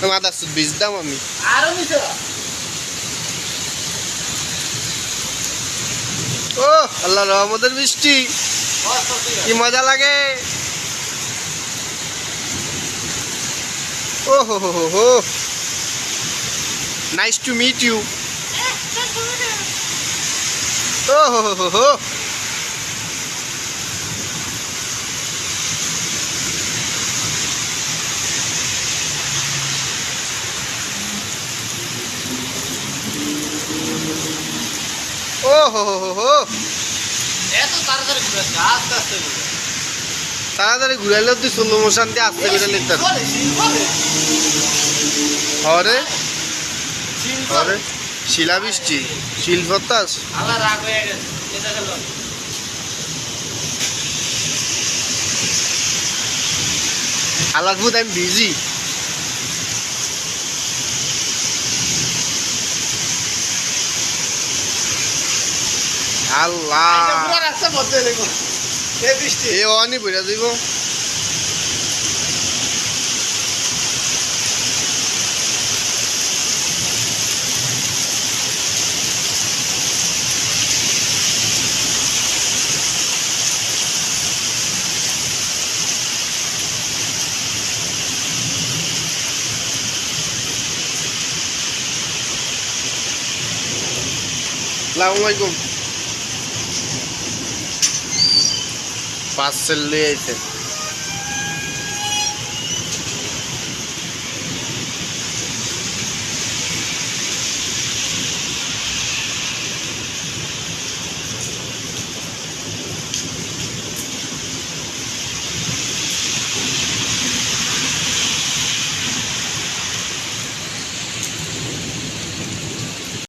Mother সুদ ভিজতাম আমি। ও আল্লাহ রহমতের বৃষ্টি, কি মজা লাগে। ও হো হো হো হো, নাইস টু মিট ইউ। ও হো হো হো হো, ও হো হো হো হো। এত তাড়াতাড়ি ঘুরাচ্ছে, আস্তে আস্তে ঘুরে। তাড়াতাড়ি ঘুরাইলেও তুই স্লো মোশন দিয়ে আস্তে করে নিতে হরে হরে। শিলাবৃষ্টি শিল ফতাস। আল্লাহ রাগ হয়ে গেছে, এটা গেল। আল্লাহ বুধ আমি বিজি। আল্লাহ পুরো রাস্তা বন্ধ হয়ে গেল এই বৃষ্টি। এ অনি বইরা দিব। আসসালামু আলাইকুম। পার্সেল নিয়ে আইছে।